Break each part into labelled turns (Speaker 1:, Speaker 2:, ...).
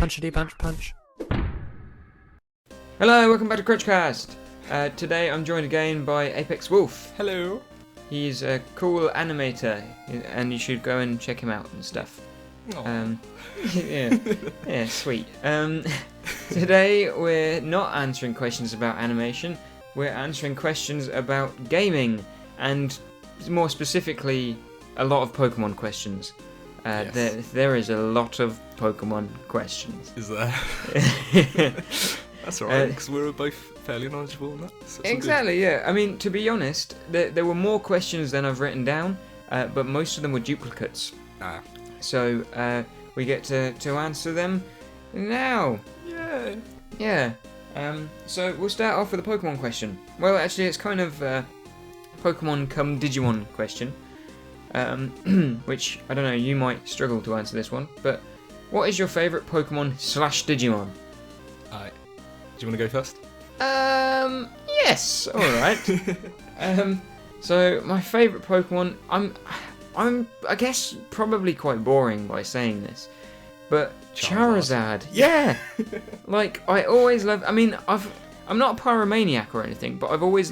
Speaker 1: Punchity punch punch.
Speaker 2: Hello, welcome back to Crunchcast. Today I'm joined again by ApexxWolf.
Speaker 3: Hello.
Speaker 2: He's a cool animator, and you should go and check him out and stuff. Yeah, sweet. Today we're not answering questions about animation. We're answering questions about gaming, and more specifically, a lot of Pokemon questions.
Speaker 3: Yes.
Speaker 2: There is a lot of Pokemon questions.
Speaker 3: Is there? That's alright, because we're both fairly knowledgeable on that. So
Speaker 2: Exactly, yeah. I mean, to be honest, there were more questions than I've written down, but most of them were duplicates. So we get to answer them now.
Speaker 3: Yay!
Speaker 2: Yeah. So we'll start off with a Pokemon question. Well, actually, it's kind of Pokemon come Digimon question. Which, I don't know, you might struggle to answer this one, but what is your favourite Pokemon / Digimon?
Speaker 3: Do you want to go first?
Speaker 2: Yes, alright. So, my favourite Pokemon, I'm, I guess, probably quite boring by saying this, but Charizard. Yeah! Like, I always love, I mean, I'm not a pyromaniac or anything, but I've always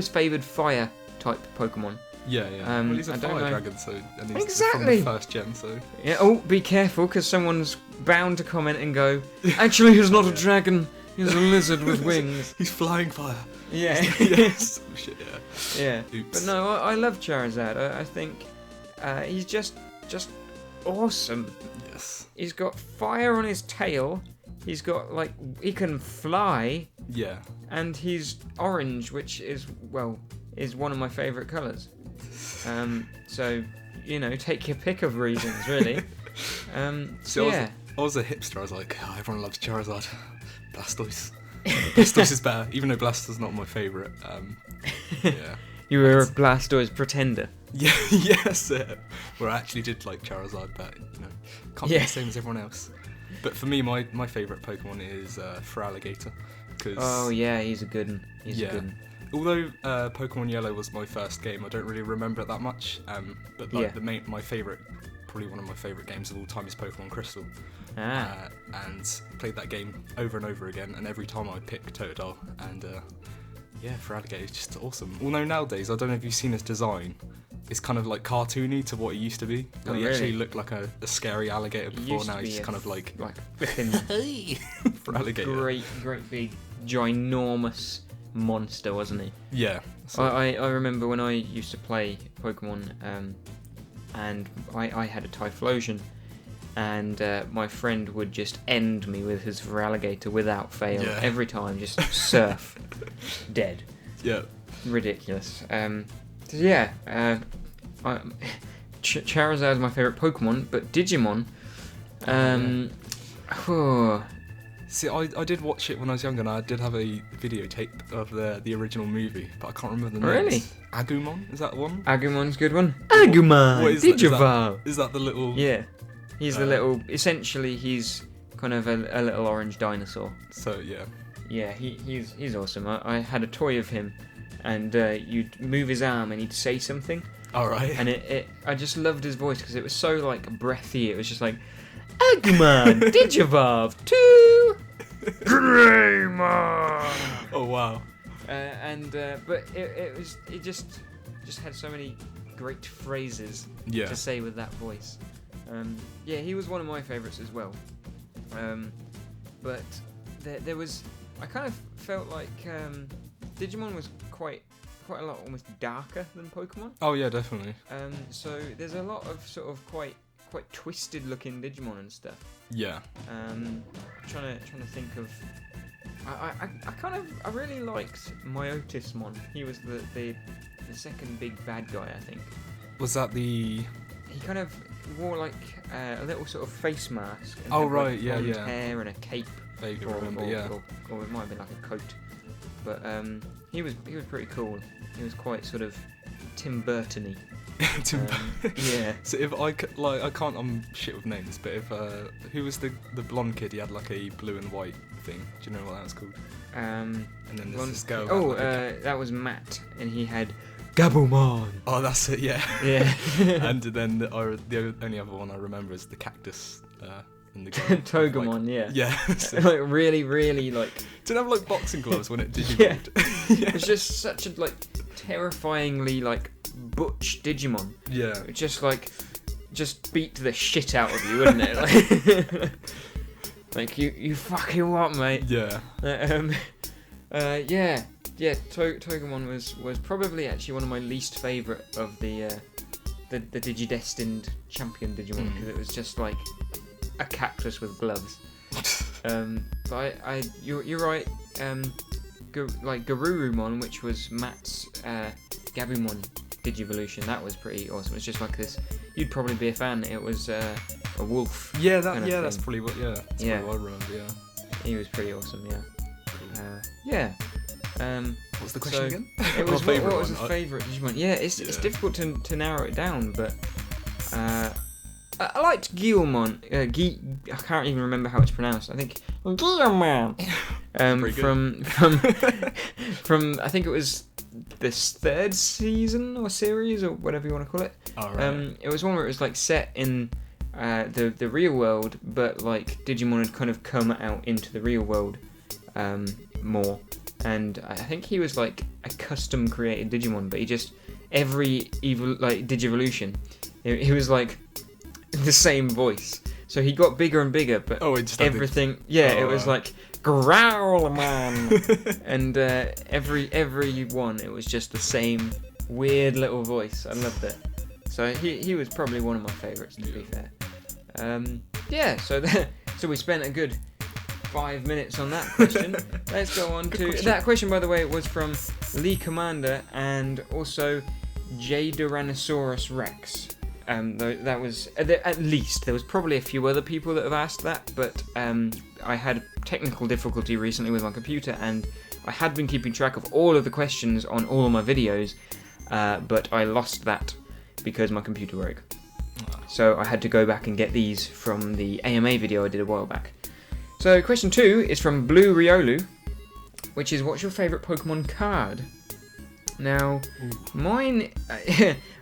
Speaker 2: favoured fire type Pokemon.
Speaker 3: Yeah. Well, he's a fire dragon, and he's
Speaker 2: Exactly.
Speaker 3: from the first gen, so...
Speaker 2: Yeah, oh, be careful, because someone's bound to comment and go, actually, he's not a dragon, he's a lizard with wings.
Speaker 3: He's flying fire.
Speaker 2: Yeah.
Speaker 3: Yes. Oh, shit, yeah.
Speaker 2: Yeah.
Speaker 3: Oops.
Speaker 2: But no, I love Charizard. I think he's just awesome.
Speaker 3: Yes.
Speaker 2: He's got fire on his tail. He's got, like, he can fly.
Speaker 3: Yeah.
Speaker 2: And he's orange, which is one of my favourite colours. So, you know, take your pick of reasons, really.
Speaker 3: So
Speaker 2: yeah.
Speaker 3: I was a hipster. I was like, oh, everyone loves Charizard. Blastoise. Blastoise is better, even though Blastoise not my favourite. Yeah.
Speaker 2: You were a Blastoise pretender.
Speaker 3: Yeah, yes. Where I actually did like Charizard, but can't be the same as everyone else. But for me, my favourite Pokemon is Feraligatr.
Speaker 2: Oh yeah, he's a good one. He's a good one.
Speaker 3: Although Pokemon Yellow was my first game, I don't really remember it that much. But like my favourite, probably one of my favourite games of all time is Pokemon Crystal. And played that game over and over again, and every time I pick Totodile, and Feraligatr is just awesome. Although nowadays, I don't know if you've seen his design, it's kind of like cartoony to what he used to be. Like, he actually looked like a scary alligator before. Now he's kind of like
Speaker 2: flipping
Speaker 3: Feraligatr.
Speaker 2: Great big ginormous monster, wasn't he?
Speaker 3: Yeah. So.
Speaker 2: I remember when I used to play Pokemon, and I had a Typhlosion, and my friend would just end me with his Feraligatr without fail.
Speaker 3: Yeah.
Speaker 2: Every time, just surf. Dead.
Speaker 3: Yeah.
Speaker 2: Ridiculous. Charizard is my favourite Pokemon, but Digimon,
Speaker 3: See, I did watch it when I was younger, and I did have a videotape of the original movie, but I can't remember the name.
Speaker 2: Really?
Speaker 3: Agumon? Is that one?
Speaker 2: Agumon's a good one. Agumon!
Speaker 3: What is
Speaker 2: Digivolve!
Speaker 3: Is that the little...
Speaker 2: Yeah. He's the little... Essentially, he's kind of a little orange dinosaur.
Speaker 3: So, yeah.
Speaker 2: Yeah, he's awesome. I had a toy of him, and you'd move his arm and he'd say something.
Speaker 3: Alright.
Speaker 2: And I just loved his voice, because it was so, like, breathy. It was just like... Agumon, Digivolve to Greymon.
Speaker 3: Oh wow!
Speaker 2: But it just had so many great phrases to say with that voice. He was one of my favourites as well. But there was, I kind of felt like Digimon was quite a lot almost darker than Pokemon.
Speaker 3: Oh yeah, definitely.
Speaker 2: So there's a lot of sort of quite twisted looking Digimon and stuff.
Speaker 3: Yeah.
Speaker 2: Trying to think of. I really liked Myotismon. He was the second big bad guy, I think.
Speaker 3: Was that the?
Speaker 2: He kind of wore like a little sort of face mask. And
Speaker 3: oh
Speaker 2: had,
Speaker 3: right,
Speaker 2: like,
Speaker 3: yeah.
Speaker 2: hair and a cape.
Speaker 3: Vaguely remember,
Speaker 2: or it might have been like a coat. But he was pretty cool. He was quite sort of Tim Burton-y. Yeah.
Speaker 3: So if I can't. I'm shit with names, but if who was the blonde kid? He had like a blue and white thing. Do you know what that was called? And then there's this girl.
Speaker 2: Oh, that was Matt, and he had Gabumon.
Speaker 3: Oh, that's it. Yeah.
Speaker 2: Yeah.
Speaker 3: And then the only other one I remember is the cactus in the game.
Speaker 2: Togemon,
Speaker 3: like, yeah. So,
Speaker 2: like really, really like.
Speaker 3: Didn't have like boxing gloves when it Digivolved.
Speaker 2: Yeah. It's just such a like terrifyingly like butch Digimon.
Speaker 3: Yeah.
Speaker 2: It just beat the shit out of you, wouldn't it? Like you fucking what, mate?
Speaker 3: Yeah.
Speaker 2: Togemon was probably actually one of my least favourite of the Digidestined champion Digimon, because it was just like a cactus with gloves. But you're right. Like Garurumon, which was Matt's Gabumon Digivolution, that was pretty awesome. It's just like this. You'd probably be a fan. It was a wolf.
Speaker 3: Yeah, that's probably what. Yeah, that's
Speaker 2: yeah.
Speaker 3: what I remember. Yeah,
Speaker 2: he was pretty awesome. Yeah.
Speaker 3: Cool.
Speaker 2: Yeah.
Speaker 3: What's the question again?
Speaker 2: It was what was a favourite Digimon? Yeah, it's difficult to narrow it down, but I liked Guilmon. I can't even remember how it's pronounced. I think Guilmon. From I think it was this 3rd season or series or whatever you want to call it.
Speaker 3: Oh, right.
Speaker 2: It was one where it was like set in the real world, but like Digimon had kind of come out into the real world more. And I think he was like a custom created Digimon, but he just every Digivolution, he was like the same voice. So he got bigger and bigger, but everything, it was like growl man, and every one it was just the same weird little voice. I loved it. So he was probably one of my favourites, to be fair. So we spent a good 5 minutes on that question. Let's go on to that question. By the way, it was from Lee Commander and also Jadoranosaurus Rex. That was at least there was probably a few other people that have asked that, but I had technical difficulty recently with my computer, and I had been keeping track of all of the questions on all of my videos, but I lost that because my computer broke. So I had to go back and get these from the AMA video I did a while back. So question 2 is from Blue Riolu, which is, what's your favourite Pokemon card? Now, mine,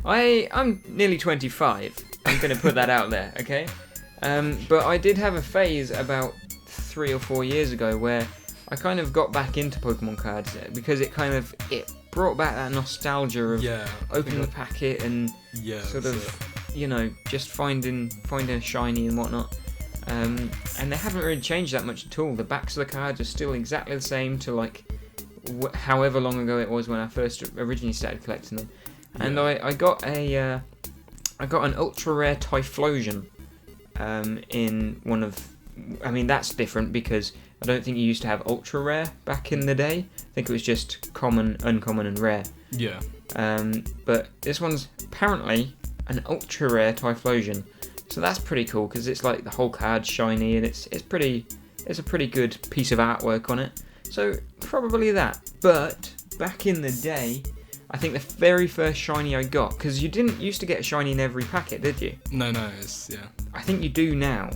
Speaker 2: I'm nearly 25. I'm going to put that out there, okay? But I did have a phase about 3 or 4 years ago where I kind of got back into Pokemon cards because it brought back that nostalgia of opening the packet and just finding a shiny and whatnot. And they haven't really changed that much at all. The backs of the cards are still exactly the same to like however long ago it was when I first originally started collecting them. And I got an ultra rare Typhlosion in one of. I mean, that's different because I don't think you used to have ultra rare back in the day. I think it was just common, uncommon, and rare. Yeah. But this one's apparently an ultra rare Typhlosion. So that's pretty cool because it's like the whole card's shiny and it's a pretty good piece of artwork on it. So probably that. But back in the day, I think the very first shiny I got, because you didn't used to get a shiny in every packet, did you?
Speaker 3: No,
Speaker 2: I think you do now.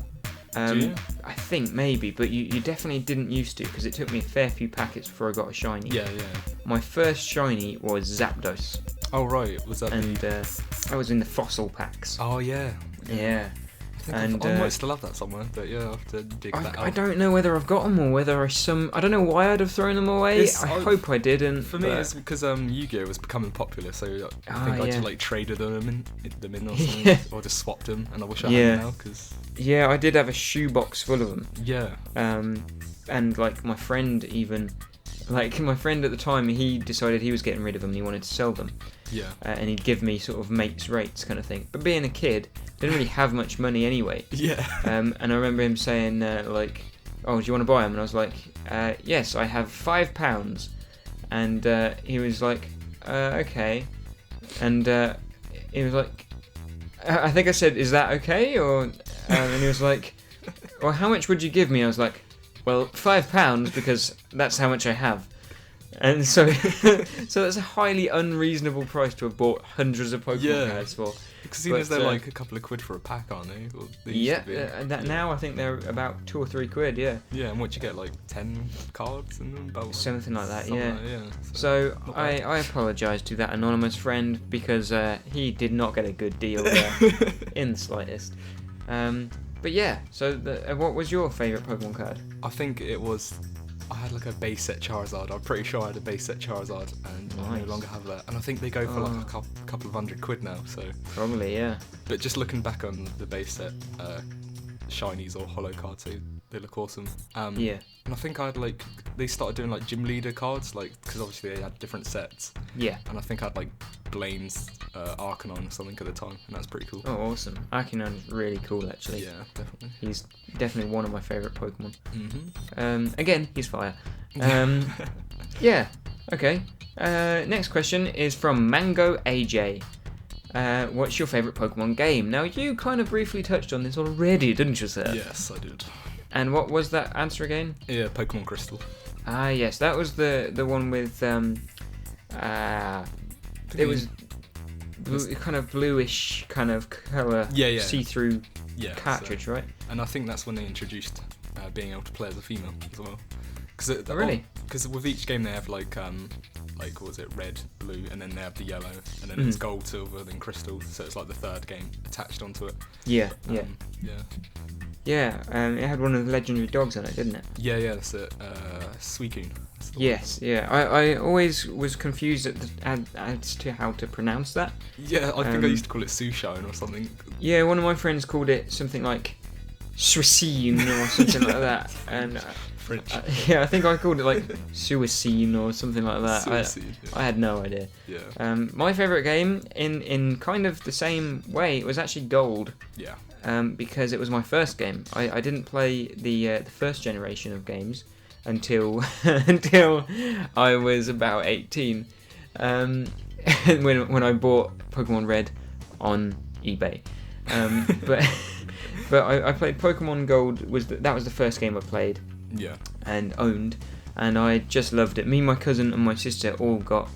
Speaker 3: Do you?
Speaker 2: I think maybe, but you definitely didn't used to, because it took me a fair few packets before I got a shiny.
Speaker 3: Yeah.
Speaker 2: My first shiny was Zapdos.
Speaker 3: Oh right, was that?
Speaker 2: And I was in the fossil packs.
Speaker 3: Oh yeah.
Speaker 2: Yeah.
Speaker 3: I might still have that somewhere, but I'll have to dig that out.
Speaker 2: I don't know whether I've got them or whether I don't know why I'd have thrown them away. I hope I didn't.
Speaker 3: For me, it's because Yu-Gi-Oh was becoming popular, so I think I just like traded them in or something, or just swapped them, and I wish I had them now, because...
Speaker 2: Yeah, I did have a shoebox full of them.
Speaker 3: Yeah.
Speaker 2: And like my friend even... Like, my friend at the time, he decided he was getting rid of them and he wanted to sell them.
Speaker 3: Yeah.
Speaker 2: And he'd give me sort of mates rates kind of thing. But being a kid, didn't really have much money anyway.
Speaker 3: Yeah.
Speaker 2: And I remember him saying, like, oh, do you want to buy them? And I was like, yes, I have £5. And he was like, okay. And he was like, I think I said, is that okay? Or and he was like, well, how much would you give me? I was like, well, £5 because that's how much I have. And so that's a highly unreasonable price to have bought hundreds of Pokemon cards for.
Speaker 3: Because they're like a couple of quid for a pack, aren't they? Or they
Speaker 2: now I think they're about £2 or £3. Yeah.
Speaker 3: Yeah, and what you get, like 10 cards in them? About
Speaker 2: something like that.
Speaker 3: Yeah.
Speaker 2: Like that, So I apologise to that anonymous friend because he did not get a good deal there in the slightest. But yeah, so what was your favourite Pokemon card?
Speaker 3: I think it was... I had like a base set Charizard. I'm pretty sure I had a base set Charizard, and I no longer have that. And I think they go for like a couple of £100 now. So
Speaker 2: probably, yeah.
Speaker 3: But just looking back on the base set shinies or holo cards, they look awesome.
Speaker 2: Yeah.
Speaker 3: And I think I had like they started doing like gym leader cards, like because obviously they had different sets.
Speaker 2: Yeah.
Speaker 3: And I think I had like Blaine's Arcanine or something at the time, and that's pretty cool.
Speaker 2: Oh, awesome! Arcanine's really cool, actually.
Speaker 3: Yeah, definitely.
Speaker 2: He's definitely one of my favourite Pokemon.
Speaker 3: Mm-hmm.
Speaker 2: Again, he's fire. Yeah. Okay. Next question is from Mango AJ. What's your favourite Pokemon game? Now, you kind of briefly touched on this already, didn't you, sir?
Speaker 3: Yes, I did.
Speaker 2: And what was that answer again?
Speaker 3: Yeah, Pokemon Crystal.
Speaker 2: Ah, yes, that was the one with it was kind of bluish kind of colour, see-through cartridge, right?
Speaker 3: And I think that's when they introduced being able to play as a female as well.
Speaker 2: Really?
Speaker 3: Because with each game they have like what was it, red, blue, and then they have the yellow, and then it's gold, silver, then crystal. So it's like the third game attached onto it.
Speaker 2: Yeah. It had one of the legendary dogs on it, didn't it?
Speaker 3: Yeah, that's it. Suicune.
Speaker 2: Yes, yeah. I always was confused as to how to pronounce that.
Speaker 3: Yeah, I think I used to call it Sushine or something.
Speaker 2: Yeah, one of my friends called it something like Suicune or something like that, and
Speaker 3: French.
Speaker 2: I think I called it like Suicune or something like that. I had no idea.
Speaker 3: Yeah.
Speaker 2: My favourite game in kind of the same way, it was actually Gold.
Speaker 3: Yeah.
Speaker 2: Because it was my first game. I didn't play the first generation of games until I was about 18. When I bought Pokemon Red on eBay. But I played Pokemon Gold. That was the first game I played.
Speaker 3: Yeah.
Speaker 2: And owned, and I just loved it. Me, my cousin, and my sister all got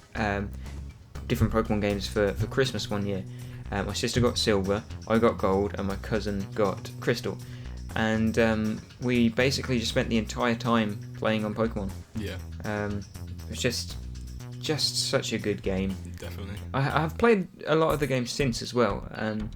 Speaker 2: different Pokemon games for Christmas one year. My sister got Silver, I got Gold, and my cousin got Crystal. And we basically just spent the entire time playing on Pokemon.
Speaker 3: Yeah.
Speaker 2: It was just such a good game.
Speaker 3: Definitely.
Speaker 2: I've played a lot of the games since as well, and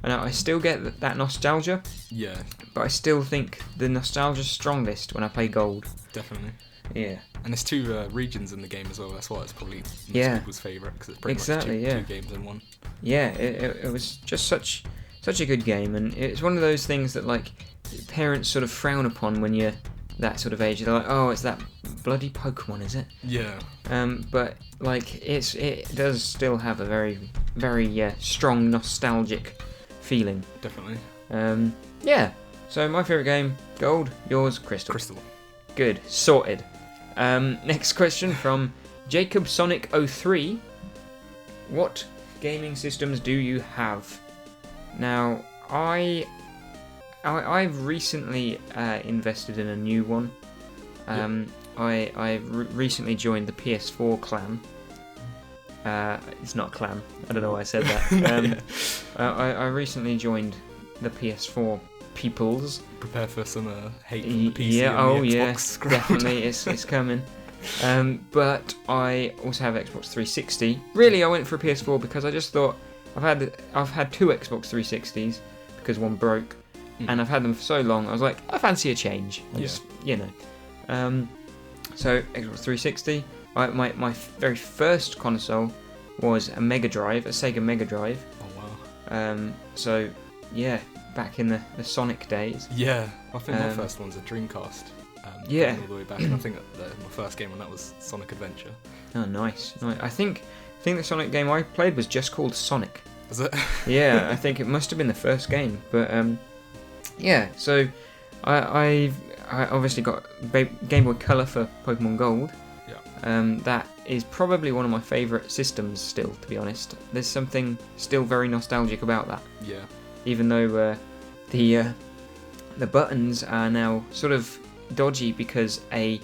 Speaker 2: I still get that nostalgia.
Speaker 3: Yeah.
Speaker 2: But I still think the nostalgia's strongest when I play Gold.
Speaker 3: Definitely.
Speaker 2: Yeah.
Speaker 3: And there's two regions in the game as well. That's why it's probably most people's favourite, because it's pretty much two games in one.
Speaker 2: Yeah, it was just such a good game, and it's one of those things that like parents sort of frown upon when you're that sort of age. They're like, oh, it's that bloody Pokemon, is it?
Speaker 3: Yeah.
Speaker 2: But like it does still have a very, very strong nostalgic feeling.
Speaker 3: Definitely.
Speaker 2: Yeah. So my favourite game, Gold. Yours, Crystal.
Speaker 3: Crystal.
Speaker 2: Good. Sorted. Next question from Jacob Sonic 03. What gaming systems do you have? Now, I've recently invested in a new one. I recently joined the PS4 clan. It's not a clan. I don't know why I said that. I recently joined the PS4 peoples.
Speaker 3: Prepare for some hate from the PC
Speaker 2: and
Speaker 3: the Xbox crowd.
Speaker 2: Definitely, it's coming. But I also have Xbox 360. Really, I went for a PS4 because I just thought I've had two Xbox 360s because one broke, and I've had them for so long. I was like, I fancy a change. So Xbox 360. My very first console was a Mega Drive, a Sega Mega Drive.
Speaker 3: Oh wow.
Speaker 2: So yeah, back in the Sonic days.
Speaker 3: Yeah, I think my first one's a Dreamcast.
Speaker 2: Yeah.
Speaker 3: All the way back, and I think my first game on that was Sonic Adventure.
Speaker 2: Oh, nice. I think the Sonic game I played was just called Sonic.
Speaker 3: Was it?
Speaker 2: Yeah, I think it must have been the first game. But yeah. So I obviously got Game Boy Color for Pokemon Gold.
Speaker 3: Yeah.
Speaker 2: That is probably one of my favourite systems still, to be honest. There's something still very nostalgic about that.
Speaker 3: Yeah.
Speaker 2: Even though the buttons are now sort of dodgy because a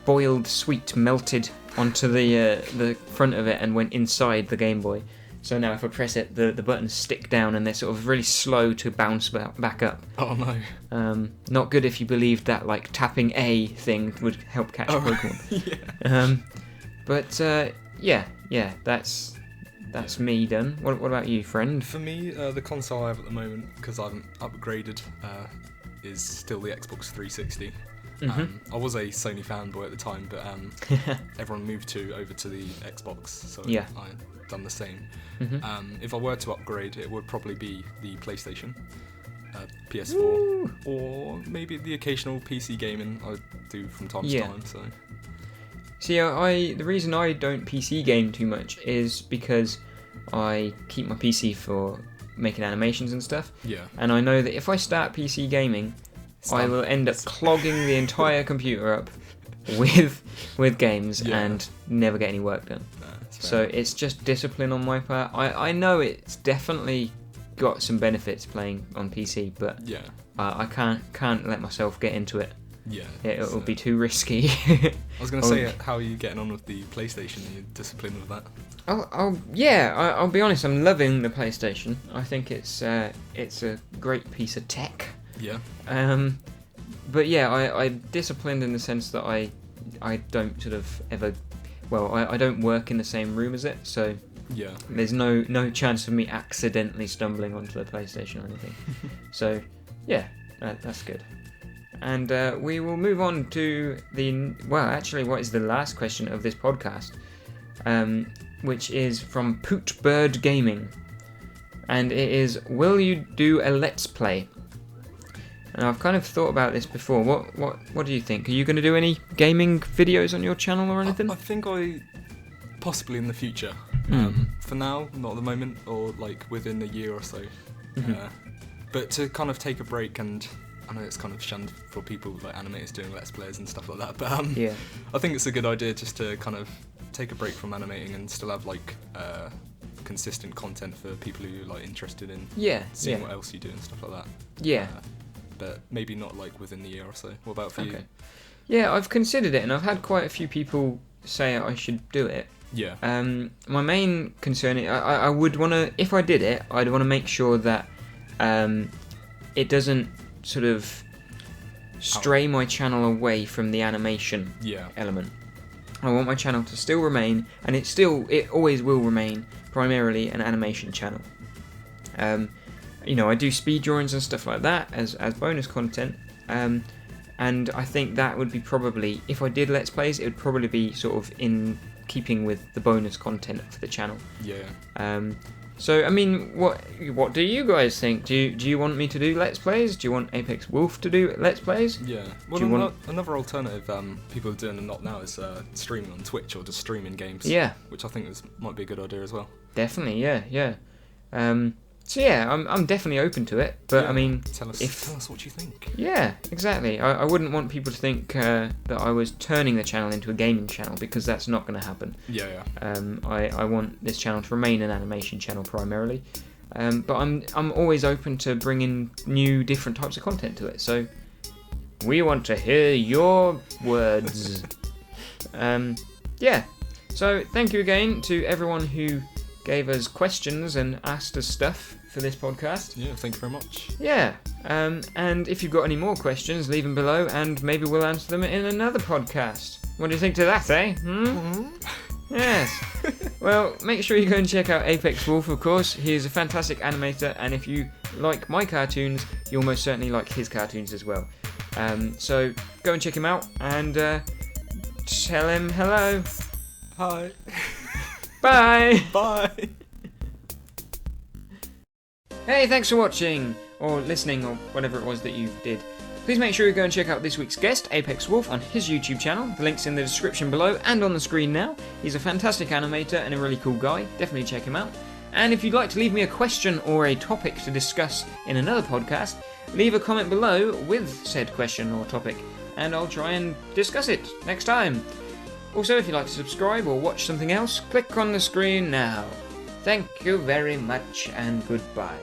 Speaker 2: boiled sweet melted onto the front of it and went inside the Game Boy. So now if I press it, the buttons stick down and they're sort of really slow to bounce back up.
Speaker 3: Oh no.
Speaker 2: Not good if you believed that like tapping A thing would help catch Pokemon.
Speaker 3: Yeah.
Speaker 2: But yeah, that's That's me done. What about you, friend?
Speaker 3: For me, the console I have at the moment, because I haven't upgraded, is still the Xbox 360. I was a Sony fanboy at the time, but everyone moved over to the Xbox, so I've done the same. If I were to upgrade, it would probably be the PlayStation, PS4, Woo! Or maybe the occasional PC gaming I do from time to time. So.
Speaker 2: See, the reason I don't PC game too much is because I keep my PC for making animations and stuff.
Speaker 3: Yeah.
Speaker 2: And I know that if I start PC gaming, I will end up clogging the entire computer up with games and never get any work done. So it's just discipline on my part. I know it's definitely got some benefits playing on PC, but I can't let myself get into it.
Speaker 3: Yeah,
Speaker 2: it would be too risky.
Speaker 3: I was going to say, how are you getting on with the PlayStation? Are you disciplined with that?
Speaker 2: I'll be honest. I'm loving the PlayStation. I think it's a great piece of tech.
Speaker 3: Yeah.
Speaker 2: But I'm disciplined in the sense that I don't sort of ever. Well, I don't work in the same room as it, so there's no chance of me accidentally stumbling onto the PlayStation or anything. So that's good. And we will move on to what is the last question of this podcast, which is from Pootbird Gaming, and it is: will you do a Let's Play? And I've kind of thought about this before. What do you think? Are you going to do any gaming videos on your channel or anything?
Speaker 3: I think possibly in the future. For now, not at the moment, or like within a year or so. But to kind of take a break, and I know it's kind of shunned for people like animators doing Let's Plays and stuff like that, but I think it's a good idea just to kind of take a break from animating and still have like consistent content for people who are like interested in seeing what else you do and stuff like that.
Speaker 2: Yeah.
Speaker 3: But maybe not like within the year or so. What about for you?
Speaker 2: Yeah, I've considered it, and I've had quite a few people say I should do it.
Speaker 3: Yeah.
Speaker 2: My main concern, I would want to, if I did it, I'd want to make sure that it doesn't sort of stray my channel away from the animation element. I want my channel to still remain, and it always will remain, primarily an animation channel. I do speed drawings and stuff like that as bonus content, and I think that would be probably, if I did Let's Plays, it would probably be sort of in keeping with the bonus content for the channel.
Speaker 3: Yeah.
Speaker 2: So, I mean, what do you guys think? Do you want me to do Let's Plays? Do you want ApexxWolf to do Let's Plays?
Speaker 3: Yeah. Well, another alternative people are doing and not now is streaming on Twitch or just streaming games.
Speaker 2: Yeah.
Speaker 3: Which I think might be a good idea as well.
Speaker 2: Definitely, yeah. So yeah, I'm definitely open to it, but I mean,
Speaker 3: tell us what you think.
Speaker 2: Yeah, exactly. I wouldn't want people to think that I was turning the channel into a gaming channel, because that's not going to happen.
Speaker 3: Yeah.
Speaker 2: I want this channel to remain an animation channel primarily, but I'm always open to bringing new, different types of content to it. So we want to hear your words. Yeah. So thank you again to everyone who gave us questions and asked us stuff for this podcast.
Speaker 3: Yeah, thank you very much.
Speaker 2: Yeah, and if you've got any more questions, leave them below, and maybe we'll answer them in another podcast. What do you think to that, eh? Yes. Well, make sure you go and check out ApexxWolf, of course. He is a fantastic animator, and if you like my cartoons, you'll most certainly like his cartoons as well. So go and check him out, and tell him hello.
Speaker 3: Hi.
Speaker 2: Bye!
Speaker 3: Bye!
Speaker 2: Hey, thanks for watching, or listening, or whatever it was that you did. Please make sure you go and check out this week's guest, ApexxWolf, on his YouTube channel. The link's in the description below and on the screen now. He's a fantastic animator and a really cool guy. Definitely check him out. And if you'd like to leave me a question or a topic to discuss in another podcast, leave a comment below with said question or topic, and I'll try and discuss it next time. Also, if you'd like to subscribe or watch something else, click on the screen now. Thank you very much, and goodbye.